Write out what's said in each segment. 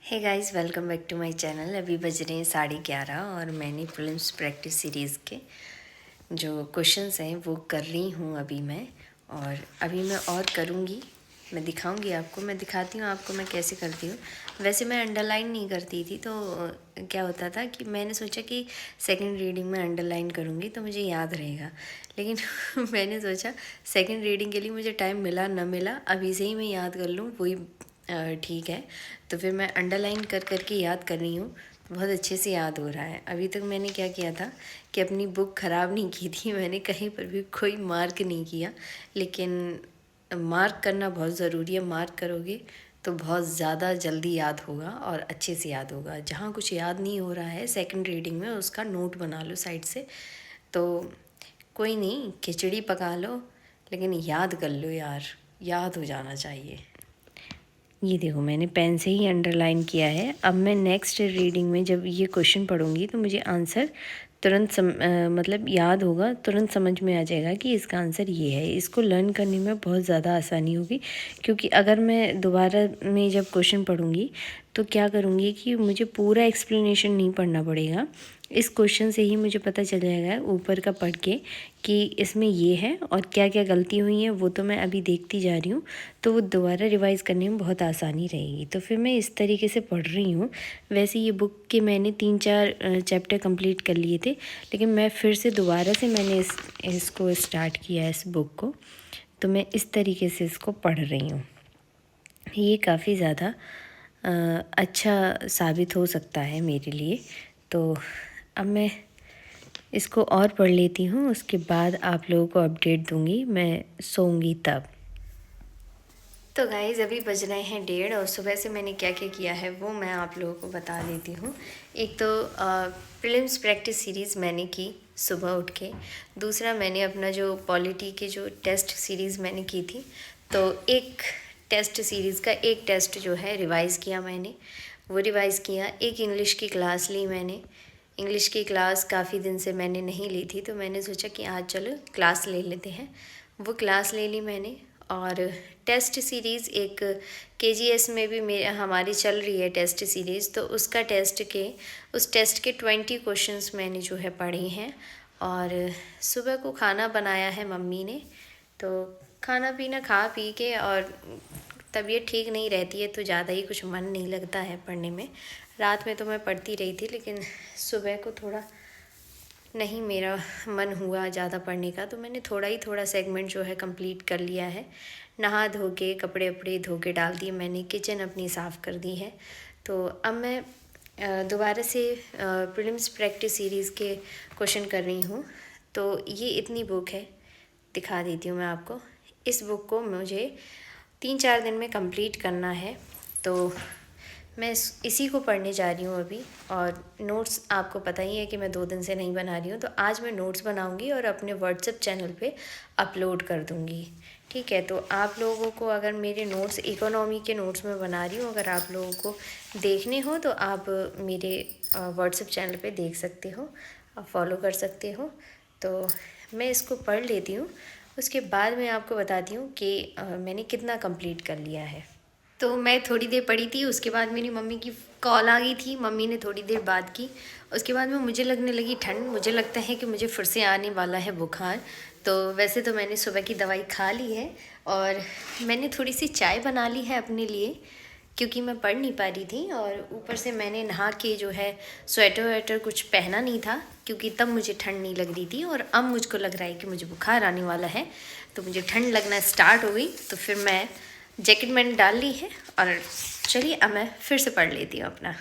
Hey guys, welcome back to my channel. अभी बज रहे हैं 11:30 और मैंने प्रीलिम्स प्रैक्टिस सीरीज़ के जो क्वेश्चंस हैं वो कर रही हूँ अभी मैं। और अभी मैं और करूँगी, मैं दिखाऊँगी आपको, मैं दिखाती हूँ आपको मैं कैसे करती हूँ। वैसे मैं अंडरलाइन नहीं करती थी, तो क्या होता था कि मैंने सोचा कि सेकंड रीडिंग में अंडरलाइन करूँगी तो मुझे याद रहेगा। लेकिन मैंने सोचा सेकंड रीडिंग के लिए मुझे टाइम मिला ना मिला, अभी से ही मैं याद कर लूँ वही ठीक है। तो फिर मैं अंडरलाइन कर कर के याद कर रही हूँ, बहुत अच्छे से याद हो रहा है। अभी तक मैंने क्या किया था कि अपनी बुक ख़राब नहीं की थी, मैंने कहीं पर भी कोई मार्क नहीं किया। लेकिन मार्क करना बहुत ज़रूरी है, मार्क करोगे तो बहुत ज़्यादा जल्दी याद होगा और अच्छे से याद होगा। जहाँ कुछ याद नहीं हो रहा है सेकंड रीडिंग में, उसका नोट बना लो साइड से। तो कोई नहीं, खिचड़ी पका लो लेकिन याद कर लो यार, याद हो जाना चाहिए। ये देखो, मैंने पेन से ही अंडरलाइन किया है। अब मैं नेक्स्ट रीडिंग में जब ये क्वेश्चन पढ़ूंगी तो मुझे आंसर तुरंत मतलब याद होगा, तुरंत समझ में आ जाएगा कि इसका आंसर ये है। इसको लर्न करने में बहुत ज़्यादा आसानी होगी, क्योंकि अगर मैं दोबारा में जब क्वेश्चन पढ़ूंगी तो क्या करूँगी कि मुझे पूरा एक्सप्लेनेशन नहीं पढ़ना पड़ेगा। इस क्वेश्चन से ही मुझे पता चल जाएगा ऊपर का पढ़ के कि इसमें ये है और क्या क्या गलती हुई है, वो तो मैं अभी देखती जा रही हूँ। तो वो दोबारा रिवाइज करने में बहुत आसानी रहेगी। तो फिर मैं इस तरीके से पढ़ रही हूँ। वैसे ये बुक के मैंने 3-4 चैप्टर कंप्लीट कर लिए थे, लेकिन मैं फिर से दोबारा से मैंने इसको स्टार्ट किया है, इस बुक को। तो मैं इस तरीके से इसको पढ़ रही हूँ। ये काफ़ी ज़्यादा अच्छा साबित हो सकता है मेरे लिए। तो अब मैं इसको और पढ़ लेती हूँ, उसके बाद आप लोगों को अपडेट दूँगी मैं सोऊंगी तब। तो गाइज़, अभी बज रहे हैं 1:30 और सुबह से मैंने क्या क्या किया है वो मैं आप लोगों को बता देती हूँ। एक तो प्रीलिम्स प्रैक्टिस सीरीज़ मैंने की सुबह उठ के। दूसरा, मैंने अपना जो पॉलिटी के जो टेस्ट सीरीज़ मैंने की थी, तो एक टेस्ट सीरीज़ का एक टेस्ट जो है रिवाइज़ किया मैंने, वो रिवाइज़ किया। एक इंग्लिश की क्लास ली मैंने। इंग्लिश की क्लास काफ़ी दिन से मैंने नहीं ली थी, तो मैंने सोचा कि आज चलो क्लास ले लेते हैं। वो क्लास ले ली मैंने। और टेस्ट सीरीज़ एक केजीएस में भी हमारी चल रही है टेस्ट सीरीज़, तो उसका उस टेस्ट के 20 क्वेश्चंस मैंने जो है पढ़े हैं। और सुबह को खाना बनाया है मम्मी ने, तो खाना पीना खा पी के, और तबीयत ठीक नहीं रहती है तो ज़्यादा ही कुछ मन नहीं लगता है पढ़ने में। रात में तो मैं पढ़ती रही थी, लेकिन सुबह को थोड़ा नहीं मेरा मन हुआ ज़्यादा पढ़ने का, तो मैंने थोड़ा सेगमेंट जो है कंप्लीट कर लिया है। नहा धो के कपड़े वपड़े धो के डाल दिए मैंने, किचन अपनी साफ़ कर दी है। तो अब मैं दोबारा से प्रीलिम्स प्रैक्टिस सीरीज़ के क्वेश्चन कर रही हूँ। तो ये इतनी बुक है, दिखा देती हूँ मैं आपको। इस बुक को मुझे 3-4 दिन में कंप्लीट करना है, तो मैं इसी को पढ़ने जा रही हूँ अभी। और नोट्स आपको पता ही है कि मैं 2 दिन से नहीं बना रही हूँ, तो आज मैं नोट्स बनाऊँगी और अपने व्हाट्सएप चैनल पे अपलोड कर दूँगी। ठीक है, तो आप लोगों को अगर मेरे नोट्स इकोनॉमी के नोट्स में बना रही हूँ, अगर आप लोगों को देखने हो तो आप मेरे व्हाट्सएप चैनल पे देख सकते हो, आप फॉलो कर सकते हो। तो मैं इसको पढ़ लेती हूँ, उसके बाद मैं आपको बताती हूँ कि मैंने कितना कंप्लीट कर लिया है। तो मैं थोड़ी देर पढ़ी थी, उसके बाद मेरी मम्मी की कॉल आ गई थी, मम्मी ने थोड़ी देर बात की। उसके बाद में मुझे लगने लगी ठंड, मुझे लगता है कि मुझे फिर से आने वाला है बुखार। तो वैसे तो मैंने सुबह की दवाई खा ली है, और मैंने थोड़ी सी चाय बना ली है अपने लिए, क्योंकि मैं पढ़ नहीं पा रही थी। और ऊपर से मैंने नहा के जो है स्वेटर वेटर कुछ पहना नहीं था, क्योंकि तब मुझे ठंड नहीं लग रही थी। और अब मुझको लग रहा है कि मुझे बुखार आने वाला है, तो मुझे ठंड लगना स्टार्ट हो गई। तो फिर मैं जैकेट मैंने डाल ली है, और चलिए अब मैं फिर से पढ़ लेती हूँ अपना।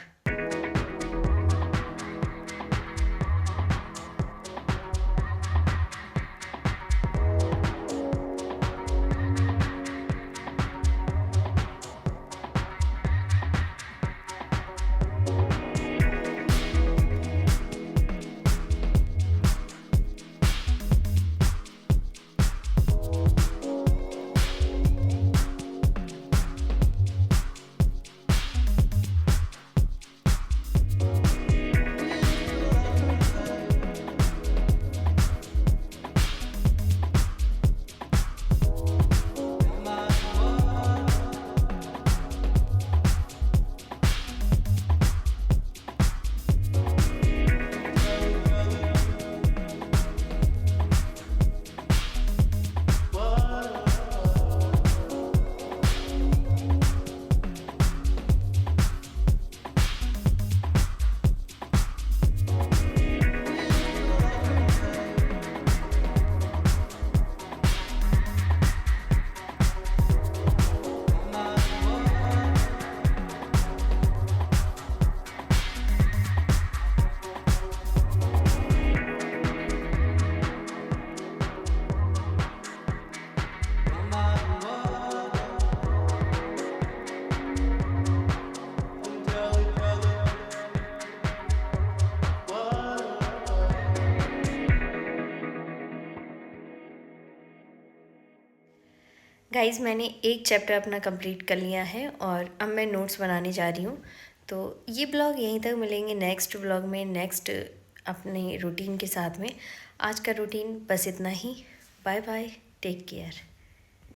गाइस मैंने एक चैप्टर अपना कंप्लीट कर लिया है और अब मैं नोट्स बनाने जा रही हूँ। तो ये ब्लॉग यहीं तक, मिलेंगे नेक्स्ट ब्लॉग में नेक्स्ट अपने रूटीन के साथ में। आज का रूटीन बस इतना ही। Bye bye, take care.